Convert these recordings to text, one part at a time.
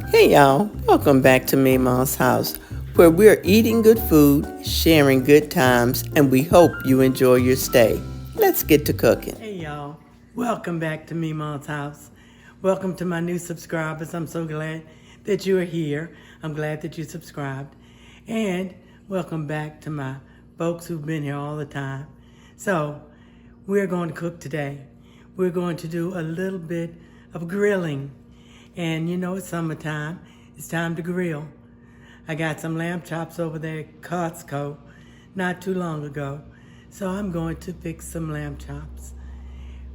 Hey y'all, welcome back to Mima's house, where we're eating good food, sharing good times, and we hope you enjoy your stay. Let's get to cooking. Hey y'all, welcome back to Mima's house. Welcome to my new subscribers. I'm so glad that you're here. I'm glad that you subscribed. And welcome back to my folks who've been here all the time. So, we're going to cook today. We're going to do a little bit of grilling. And you know it's summertime, it's time to grill. I got some lamb chops over there at Costco not too long ago, so I'm going to fix some lamb chops.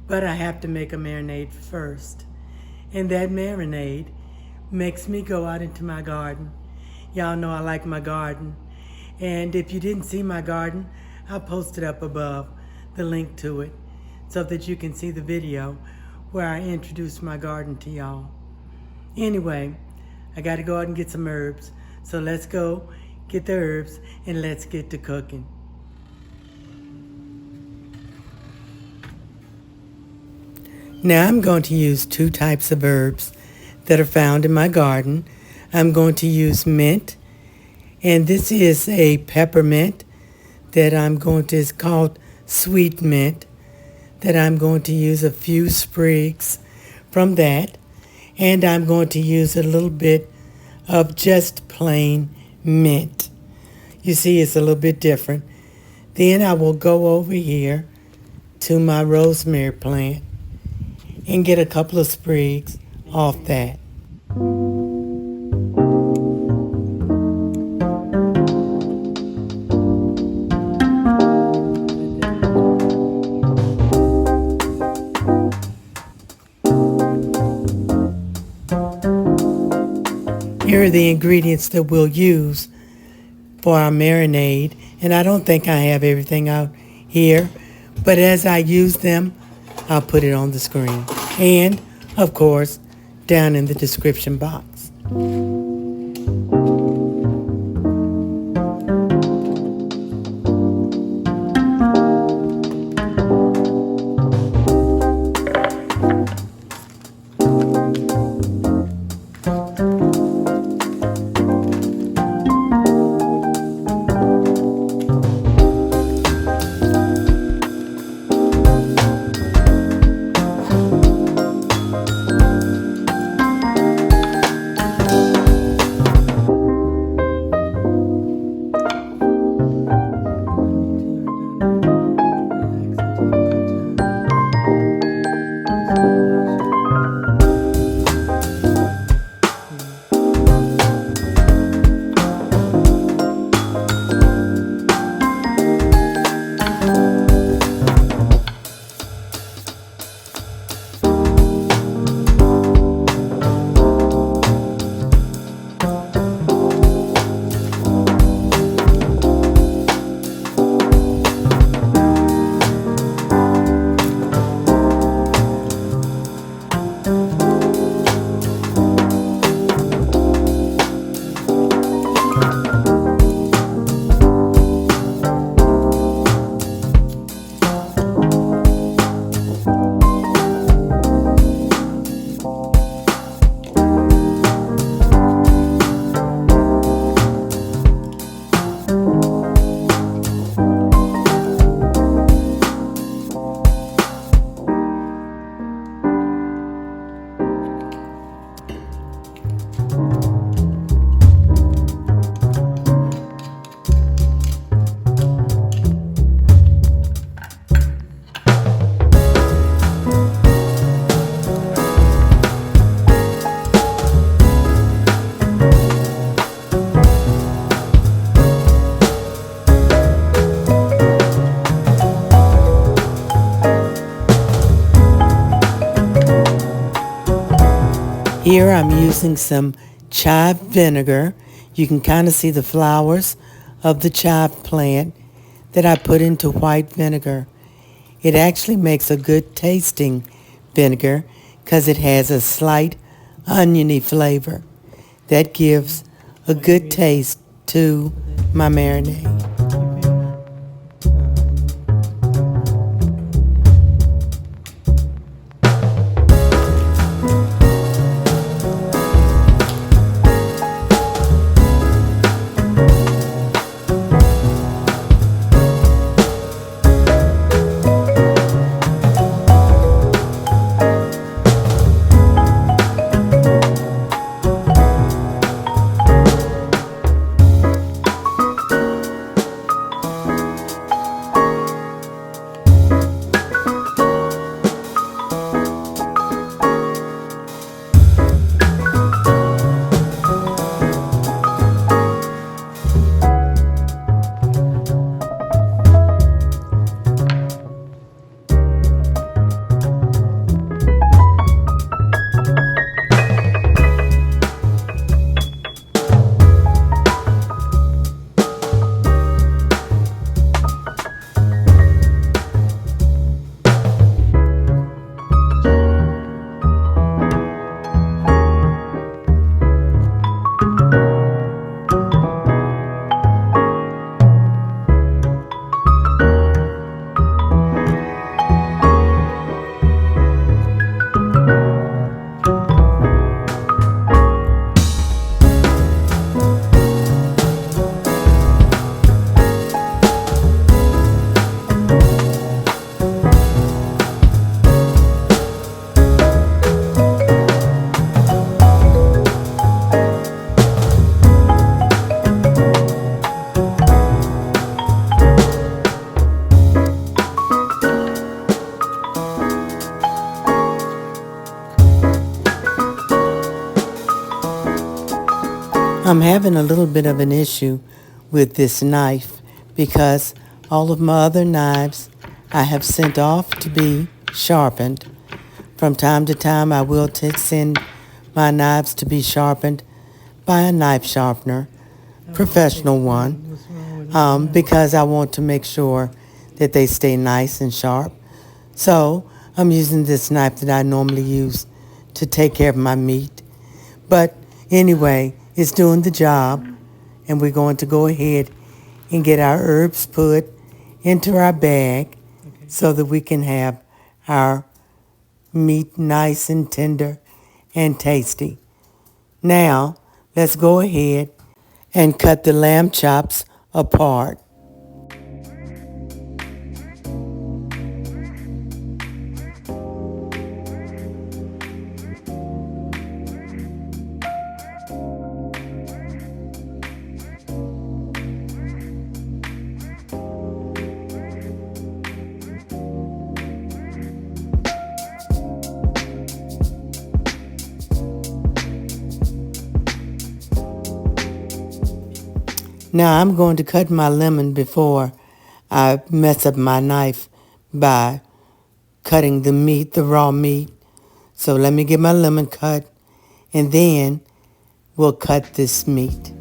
But I have to make a marinade first. And that marinade makes me go out into my garden. Y'all know I like my garden. And if you didn't see my garden, I'll post it up above, the link to it, so that you can see the video where I introduce my garden to y'all. Anyway, I gotta go out and get some herbs. So let's go get the herbs and let's get to cooking. Now I'm going to use two types of herbs that are found in my garden. I'm going to use mint, and this is a peppermint that it's called sweet mint, that I'm going to use a few sprigs from that. And I'm going to use a little bit of just plain mint. You see, it's a little bit different. Then I will go over here to my rosemary plant and get a couple of sprigs off that. Here are the ingredients that we'll use for our marinade, and I don't think I have everything out here, but as I use them, I'll put it on the screen and, of course, down in the description box. Here I'm using some chive vinegar. You can kind of see the flowers of the chive plant that I put into white vinegar. It actually makes a good tasting vinegar because it has a slight oniony flavor that gives a good taste to my marinade. I'm having a little bit of an issue with this knife because all of my other knives I have sent off to be sharpened. From time to time, I will send my knives to be sharpened by a knife sharpener, professional one, because I want to make sure that they stay nice and sharp. So I'm using this knife that I normally use to take care of my meat. But anyway, it's doing the job, and we're going to go ahead and get our herbs put into our bag so that we can have our meat nice and tender and tasty. Now, let's go ahead and cut the lamb chops apart. Now I'm going to cut my lemon before I mess up my knife by cutting the meat, the raw meat. So let me get my lemon cut, and then we'll cut this meat.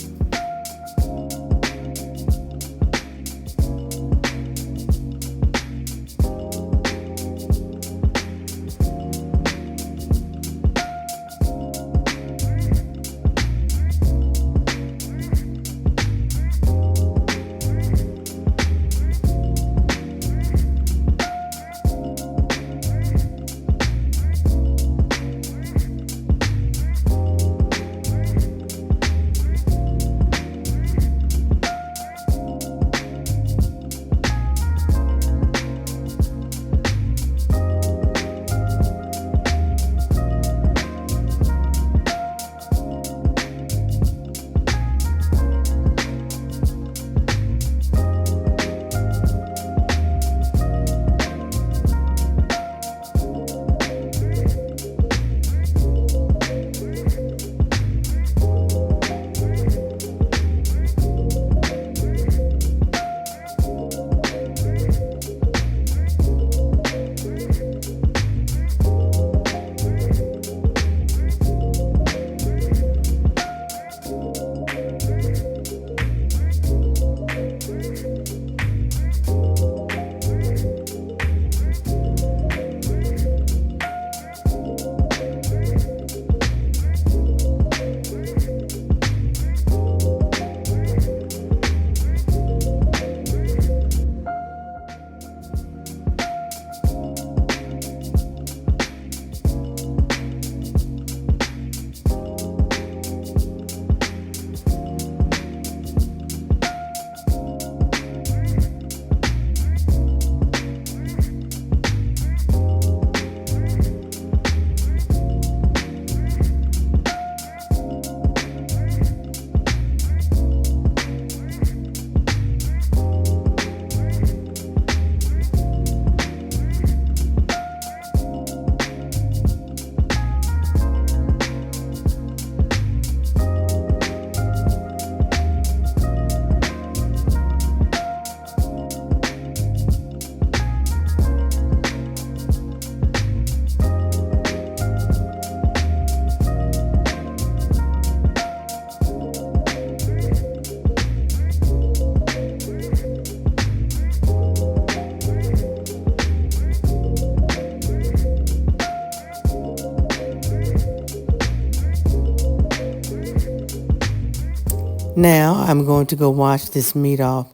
Now I'm going to go wash this meat off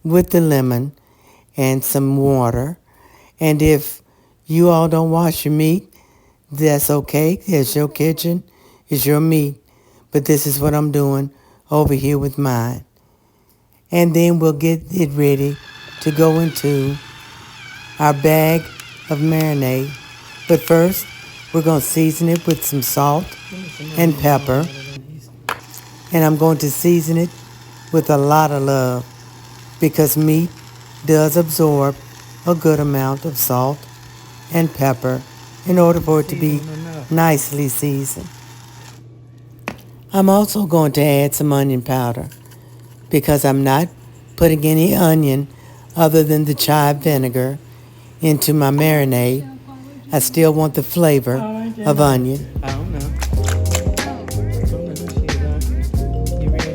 with the lemon and some water. And if you all don't wash your meat, that's okay. It's your kitchen. It's your meat. But this is what I'm doing over here with mine. And then we'll get it ready to go into our bag of marinade. But first, we're going to season it with some salt and pepper. And I'm going to season it with a lot of love because meat does absorb a good amount of salt and pepper in order for it to be nicely seasoned. I'm also going to add some onion powder because I'm not putting any onion other than the chive vinegar into my marinade. I still want the flavor of onion. I don't know. You ready?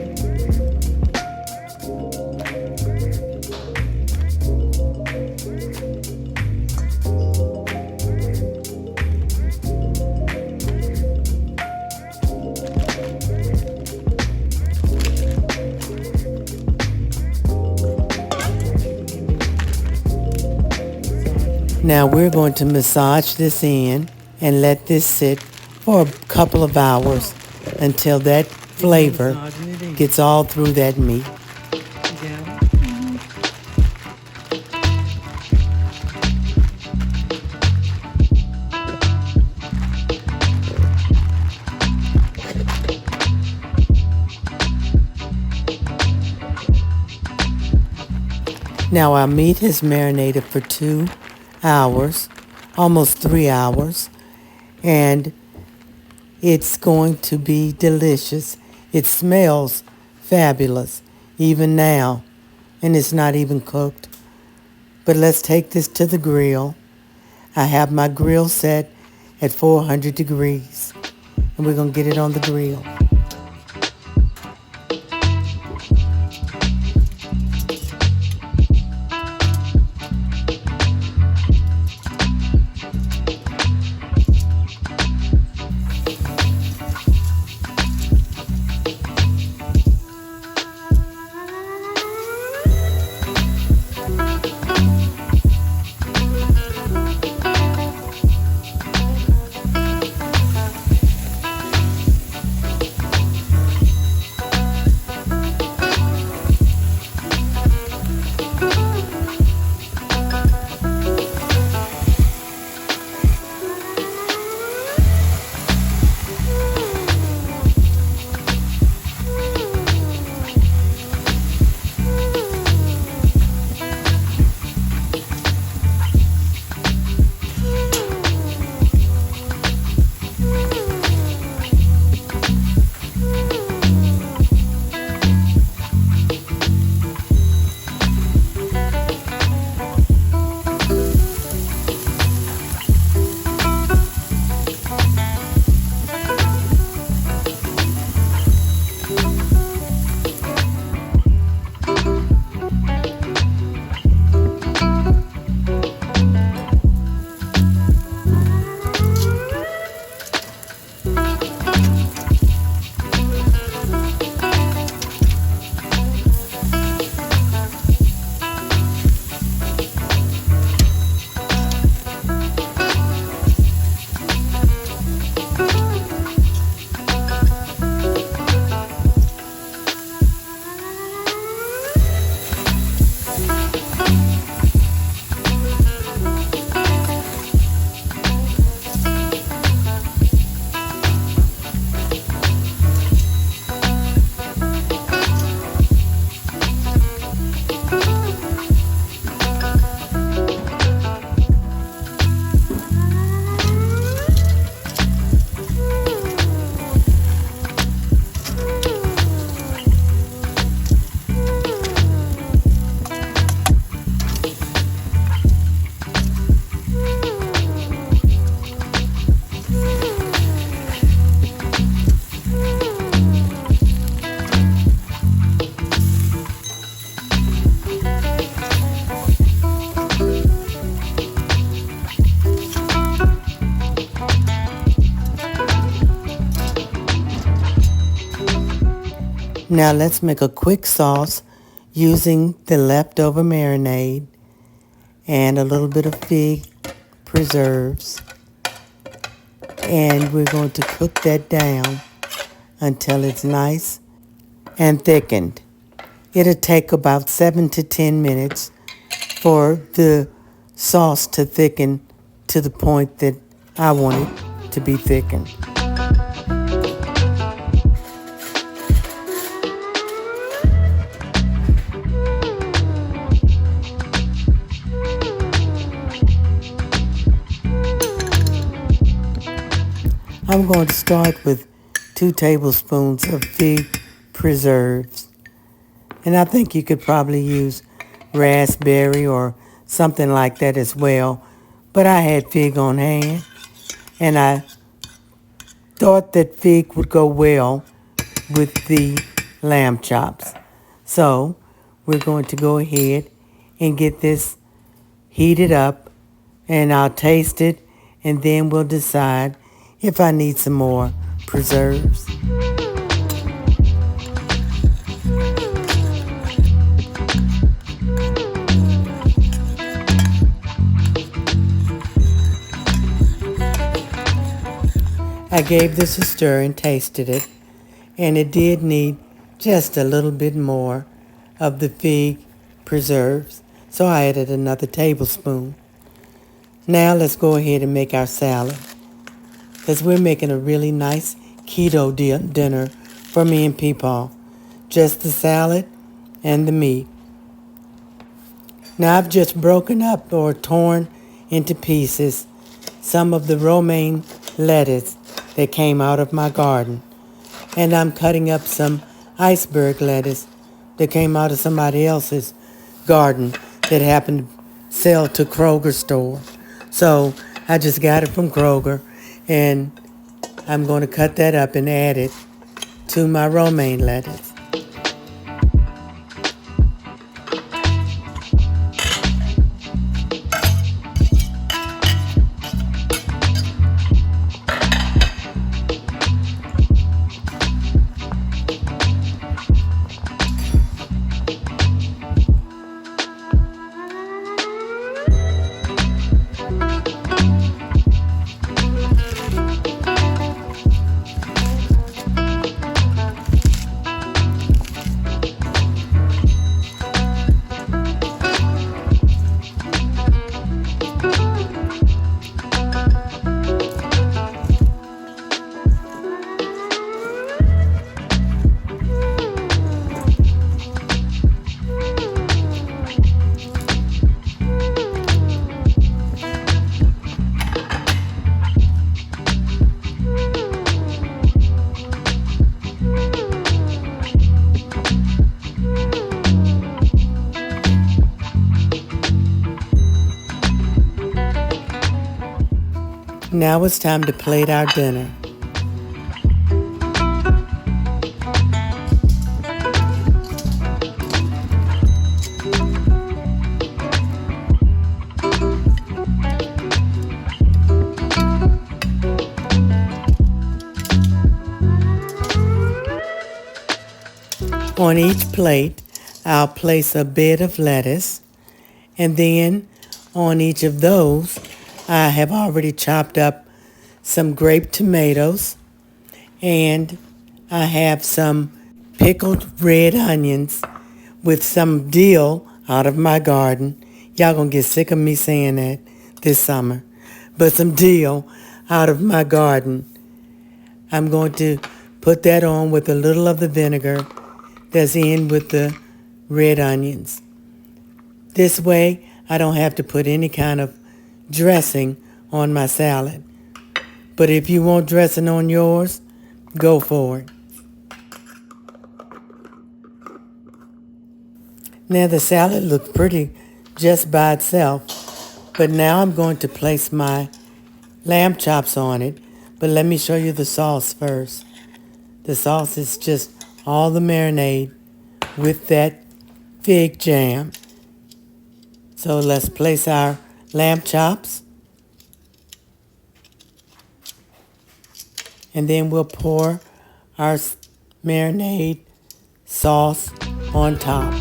Now we're going to massage this in and let this sit for a couple of hours until that flavor gets all through that meat. Now our meat has marinated for 2 hours, almost 3 hours, and it's going to be delicious. It smells fabulous even now, and it's not even cooked. But let's take this to the grill. I have my grill set at 400 degrees, and we're going to get it on the grill. Now let's make a quick sauce using the leftover marinade and a little bit of fig preserves. And we're going to cook that down until it's nice and thickened. It'll take about 7 to 10 minutes for the sauce to thicken to the point that I want it to be thickened. I'm going to start with 2 tablespoons of fig preserves. And I think you could probably use raspberry or something like that as well. But I had fig on hand, and I thought that fig would go well with the lamb chops. So we're going to go ahead and get this heated up, and I'll taste it, and then we'll decide if I need some more preserves. I gave this a stir and tasted it, and it did need just a little bit more of the fig preserves, so I added another tablespoon. Now let's go ahead and make our salad, because we're making a really nice keto dinner for me and Peepaw. Just the salad and the meat. Now I've just broken up or torn into pieces some of the romaine lettuce that came out of my garden. And I'm cutting up some iceberg lettuce that came out of somebody else's garden that happened to sell to Kroger store. So I just got it from Kroger, and I'm going to cut that up and add it to my romaine lettuce. Now it's time to plate our dinner. On each plate, I'll place a bit of lettuce, and then on each of those, I have already chopped up some grape tomatoes, and I have some pickled red onions with some dill out of my garden. Y'all gonna get sick of me saying that this summer. But some dill out of my garden. I'm going to put that on with a little of the vinegar that's in with the red onions. This way, I don't have to put any kind of dressing on my salad. But if you want dressing on yours, go for it. Now the salad looks pretty just by itself, but now I'm going to place my lamb chops on it. But let me show you the sauce first. The sauce is just all the marinade with that fig jam. So let's place our lamb chops, and then we'll pour our marinade sauce on top.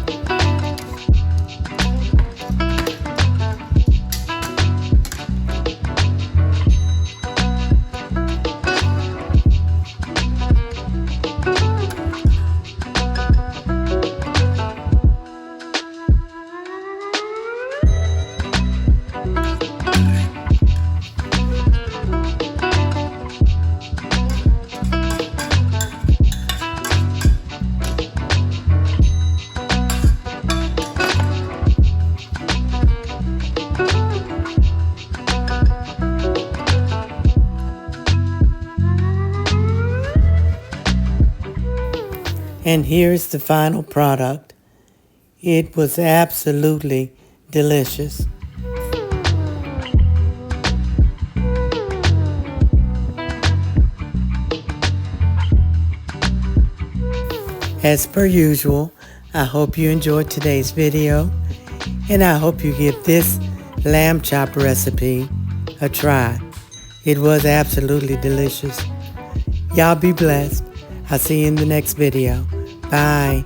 And here's the final product. It was absolutely delicious. As per usual, I hope you enjoyed today's video, and I hope you give this lamb chop recipe a try. It was absolutely delicious. Y'all be blessed. I'll see you in the next video. Bye.